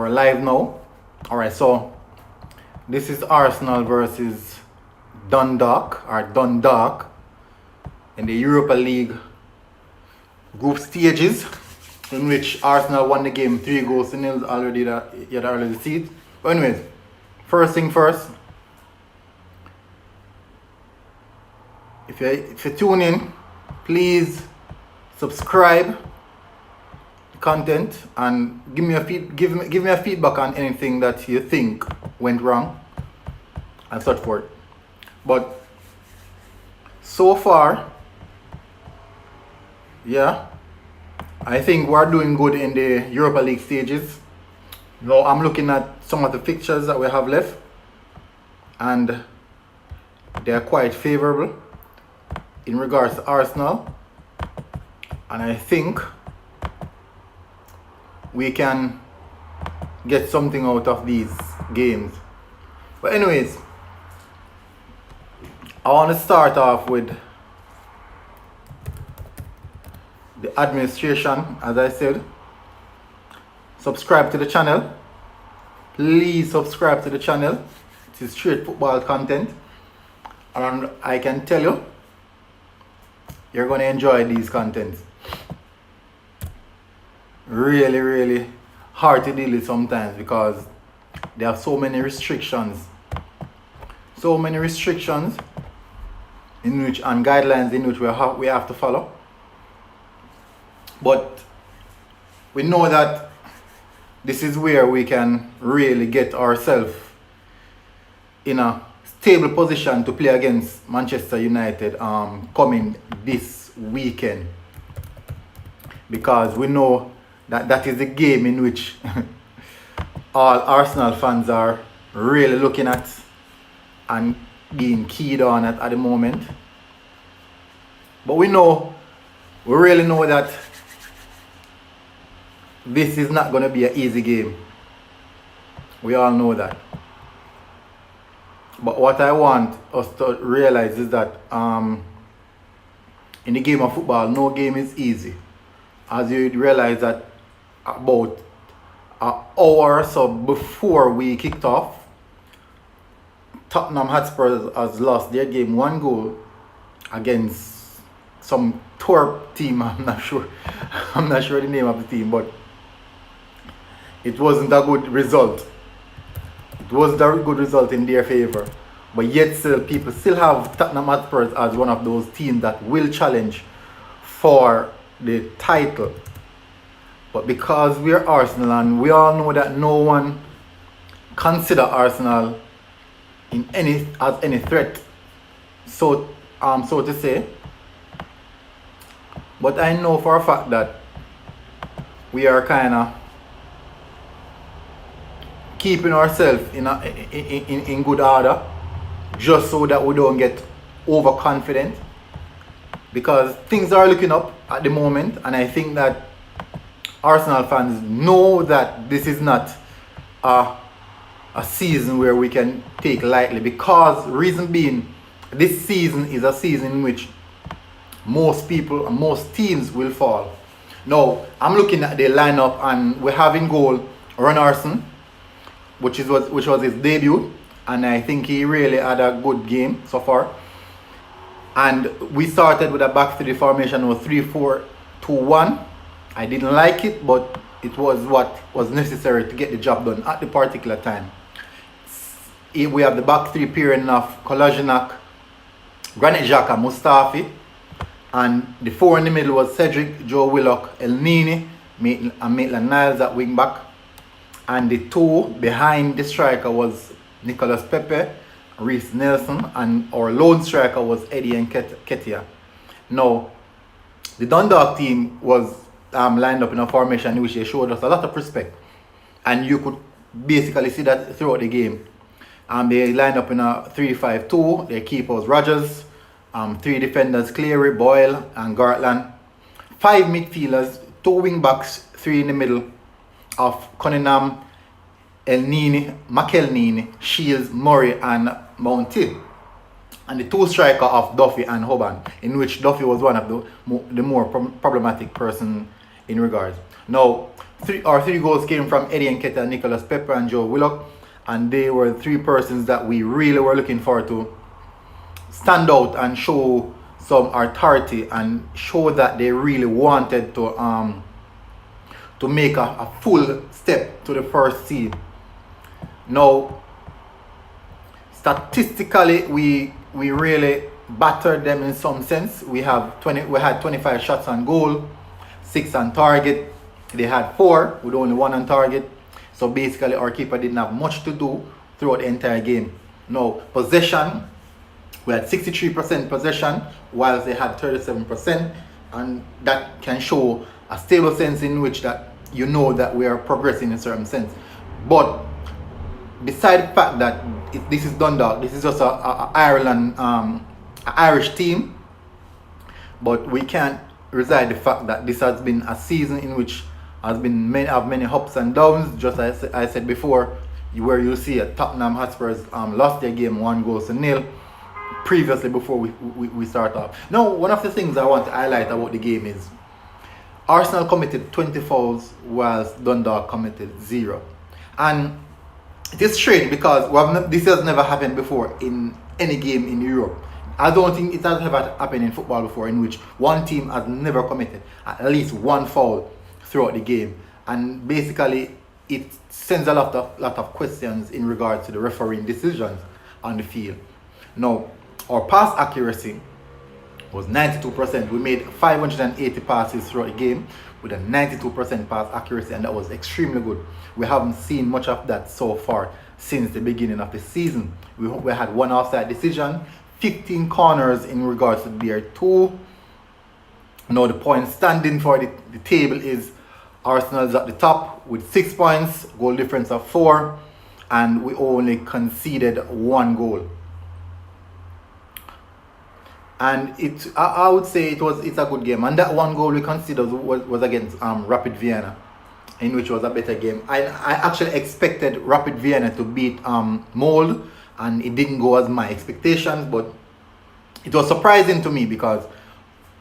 We're live now. Alright, so this is Arsenal versus Dundalk in the Europa League group stages, in which Arsenal won the game 3-0 already. That you had already seen it. But anyways, first thing first, if you tune in, please subscribe content and give me a feedback on anything that you think went wrong and such forth. But so far, yeah, I think we're doing good in the Europa League stages. Now I'm looking at some of the fixtures that we have left, and they're quite favorable in regards to Arsenal, and I think we can get something out of these games. But anyways, I want to start off with the administration. As I said, subscribe to the channel. Please subscribe to the channel. It is straight football content, and I can tell you, you're going to enjoy these contents. Really hard to deal with sometimes because there are so many restrictions in which, and guidelines in which we have to follow. But we know that this is where we can really get ourselves in a stable position to play against Manchester United coming this weekend, because we know that is the game in which all Arsenal fans are really looking at and being keyed on at the moment. But we really know that this is not going to be an easy game. We all know that. But what I want us to realize is that in the game of football, no game is easy. As you realize that about an hour or so before we kicked off, Tottenham Hotspur has lost their game 1-0 against some twerp team. I'm not sure the name of the team, but it wasn't a good result. It wasn't a good result in their favor. But yet still, people still have Tottenham Hotspur as one of those teams that will challenge for the title. But because we are Arsenal, and we all know that no one consider Arsenal as any threat, so to say. But I know for a fact that we are kind of keeping ourselves in good order, just so that we don't get overconfident, because things are looking up at the moment, and I think that Arsenal fans know that this is not a season where we can take lightly, because reason being, this season is a season in which most people and most teams will fall. Now I'm looking at the lineup, and we have in goal Ronarson, which was his debut, and I think he really had a good game so far. And we started with a back three formation with 3-4-2-1. I didn't like it, but it was what was necessary to get the job done at the particular time. We have the back three pairing of Kolasinac, Granit Xhaka, Mustafi, and the four in the middle was Cedric, Joe Willock, Elneny, and Maitland-Niles at wing back. And the two behind the striker was Nicolas Pepe, Reece Nelson, and our lone striker was Eddie Nketiah. Now, the Dundalk team was lined up in a formation in which they showed us a lot of respect, and you could basically see that throughout the game. They lined up in a 3-5-2. Their keeper was Rodgers, three defenders Cleary, Boyle, and Gartland, five midfielders, two wing backs, three in the middle of Cunningham, Elneny, McElneny, Shields, Murray, and Mounty, and the two striker of Duffy and Hoban, in which Duffy was one of the more problematic person in regards. Now, Three goals came from Eddie Nketiah, Nicholas Pepe, and Joe Willock, and they were three persons that we really were looking forward to stand out and show some authority and show that they really wanted to make a full step to the first seed. Now, statistically, we really battered them in some sense. We had 25 shots on goal, 6 on target. They had 4 with only 1 on target. So basically, our keeper didn't have much to do throughout the entire game. Now, possession, we had 63% possession, whilst they had 37%, and that can show a stable sense in which that you know that we are progressing in a certain sense. But beside the fact that this is Dundalk, this is just a Irish team, but we can't reside the fact that this has been a season in which has been many ups and downs. Just as I said before, where you see a Tottenham Hotspurs lost their game 1-0 previously before we start off. Now, one of the things I want to highlight about the game is Arsenal committed 20 fouls whilst Dundalk committed 0. And it is strange because this has never happened before in any game in Europe. I don't think it has ever happened in football before in which one team has never committed at least 1 foul throughout the game. And basically it sends a lot of questions in regards to the refereeing decisions on the field. Now, our pass accuracy was 92%. We made 580 passes throughout the game with a 92% pass accuracy, and that was extremely good. We haven't seen much of that so far since the beginning of the season. We had 1 offside decision, 15 corners in regards to their 2. Now the point standing for the table is Arsenal is at the top with 6 points, goal difference of 4, and we only conceded 1 goal. And I would say it's a good game. And that 1 goal we considered was against Rapid Vienna, in which was a better game. I actually expected Rapid Vienna to beat Mold, and it didn't go as my expectations, but it was surprising to me because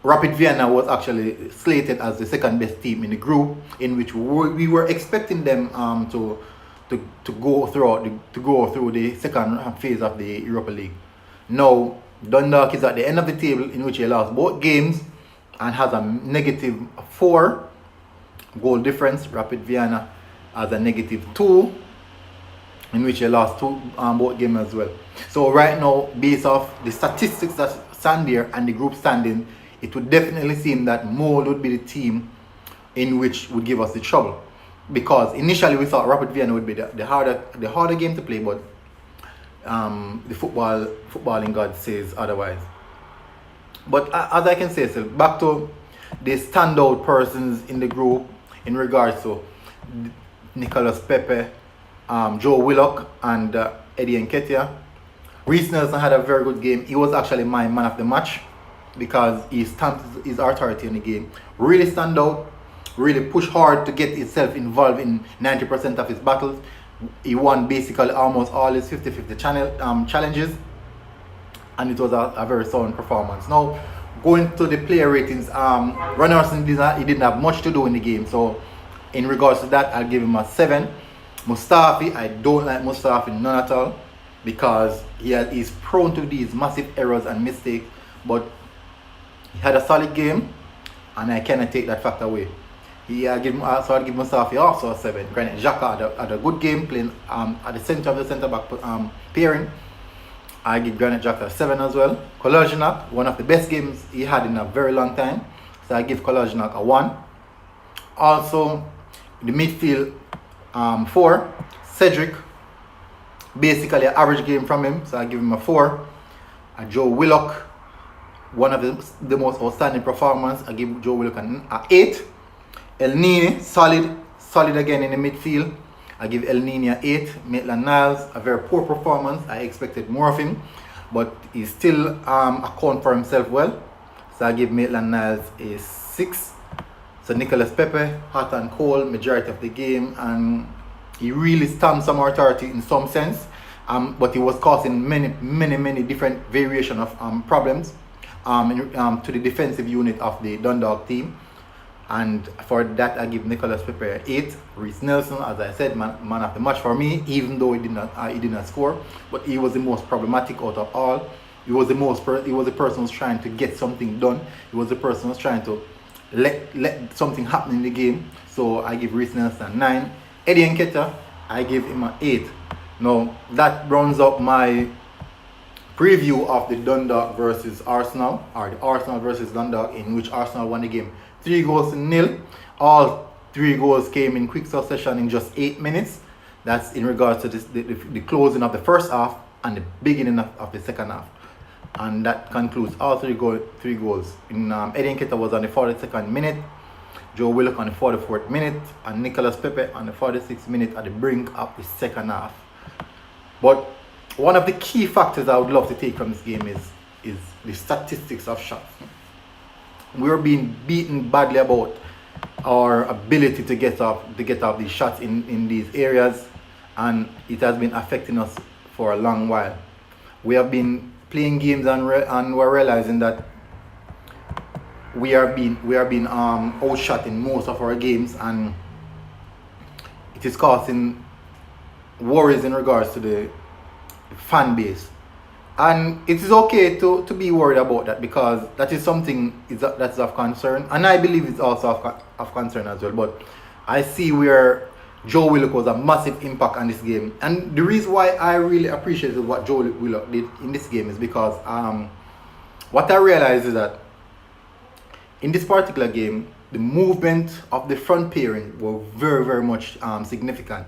Rapid Vienna was actually slated as the second best team in the group, in which we were expecting them to go through the second phase of the Europa League. Now, Dundalk is at the end of the table, in which he lost both games and has a -4 goal difference. Rapid Vienna has a -2, in which he lost both games as well. So right now, based off the statistics that stand there and the group standing, it would definitely seem that Mold would be the team in which would give us the trouble. Because initially we thought Rapid Vienna would be the harder game to play, but the footballing God says otherwise. But as I can say, so back to the standout persons in the group in regards to Nicholas Pepe, Joe Willock, and Eddie Nketiah. Reece Nelson had a very good game. He was actually my man of the match because he stamped his authority in the game. Really stand out, really push hard to get himself involved in 90% of his battles. He won basically almost all his 50-50 challenges, and it was a very sound performance. Now, going to the player ratings, Ronaldson didn't have much to do in the game, so in regards to that, I'll give him a 7. Mustafi, I don't like Mustafi none at all because he's prone to these massive errors and mistakes, but he had a solid game, and I cannot take that fact away. I'd give Mustafi also a 7. Granted, Xhaka had a good game playing at the center of the centre-back pairing. I give Granit Xhaka a 7 as well. Kolasinac, one of the best games he had in a very long time, so I give Kolasinac a 1. Also, the midfield 4. Cedric, basically an average game from him, so I give him a 4. Joe Willock, one of the most outstanding performance, I give Joe Willock an 8. Elneny, solid again in the midfield. I give Elneny an 8. Maitland-Niles, a very poor performance. I expected more of him, but he still account for himself well. So I give Maitland-Niles a 6. So Nicholas Pepe, hot and cold majority of the game, and he really stamped some authority in some sense, but he was causing many different variation of problems to the defensive unit of the Dundalk team. And for that, I give Nicolas Pepe an 8. Reece Nelson, as I said, man of the match for me, even though he did not score, but he was the most problematic out of all. He was the person who was trying to get something done. He was the person who was trying to let something happen in the game. So I give Reece Nelson a 9. Eddie Nketiah, I give him an 8. Now that rounds up my preview of the Dundalk versus Arsenal, or the Arsenal versus Dundalk, in which Arsenal won the game 3-0. All 3 goals came in quick succession in just 8 minutes. That's in regards to the closing of the first half and the beginning of the second half. And that concludes all 3 goals. Eddie Nketiah was on the 42nd minute, Joe Willock on the 44th minute, and Nicolas Pepe on the 46th minute at the brink of the second half. But one of the key factors I would love to take from this game is the statistics of shots. We're being beaten badly about our ability to get off these shots in these areas, and it has been affecting us for a long while. We have been playing games and we're realizing that we are being outshot in most of our games, and it is causing worries in regards to the fan base. And it is okay to be worried about that, because that is something that's of concern, and I believe it's also of concern as well. But I see where Joe Willock was a massive impact on this game, and the reason why I really appreciated what Joe Willock did in this game is because what I realized is that in this particular game, the movement of the front pairing were very much significant.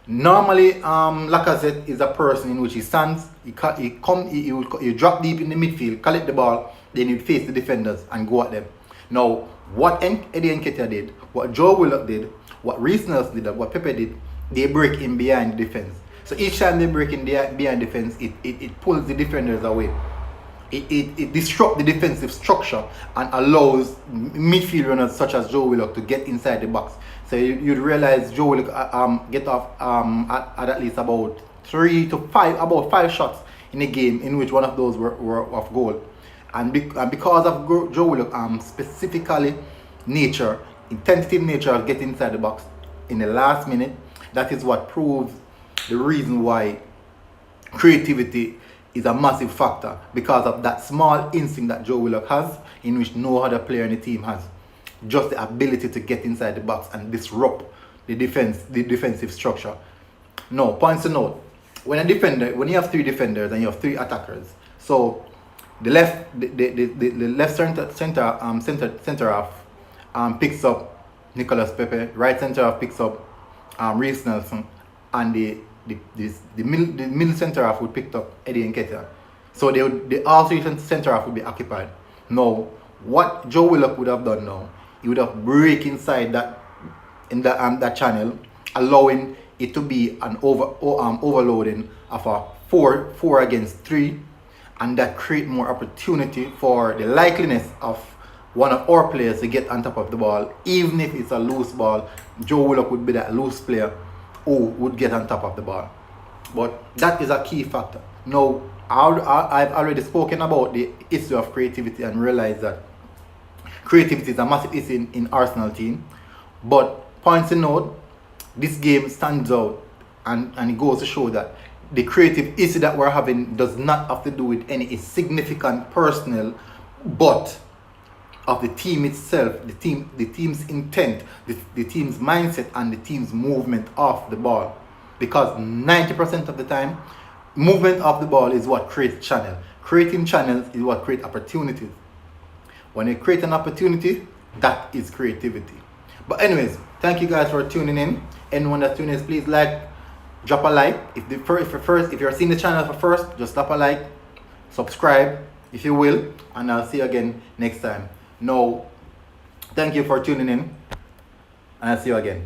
Normally, Lacazette is a person in which he stands, he drop deep in the midfield, collect the ball, then he'd face the defenders and go at them. Now, what Eddie Nketiah did, what Joe Willock did, what Reece Nelson did, what Pepe did, they break in behind the defense. So each time they break in behind defense, it pulls the defenders away. It disrupts the defensive structure and allows midfield runners such as Joe Willock to get inside the box. So you'd realize Joe Willock get off at least about 5 shots in a game, in which one of those were off goal. And because of Joe Willock specifically tentative nature of getting inside the box in the last minute, that is what proves the reason why creativity is a massive factor, because of that small instinct that Joe Willock has, in which no other player in the team has. Just the ability to get inside the box and disrupt the defensive structure. No, points to note. When you have 3 defenders and you have 3 attackers, so the left center half picks up Nicolas Pepe, right center half picks up Reece Nelson, and the middle center half would pick up Eddie Nketiah. So all 3 center half would be occupied. Now, what Joe Willock would have done now, he would have break inside that channel, allowing it to be an overloading of a 4 against 3, and that create more opportunity for the likeliness of one of our players to get on top of the ball. Even if it's a loose ball, Joe Willock would be that loose player who would get on top of the ball. But that is a key factor. Now, I've already spoken about the issue of creativity and realized that creativity is a massive issue in Arsenal team. But points to note, this game stands out, and it goes to show that the creative issue that we're having does not have to do with any significant personnel, but of the team itself, the team's intent, the team's mindset, and the team's movement off the ball. Because 90% of the time, movement of the ball is what creates channel. Creating channels is what creates opportunities. When you create an opportunity, that is creativity. But anyways, thank you guys for tuning in. Anyone that's tuning in, please drop a like. If you're seeing the channel for first, just drop a like, subscribe if you will, and I'll see you again next time. No, thank you for tuning in, and I'll see you again.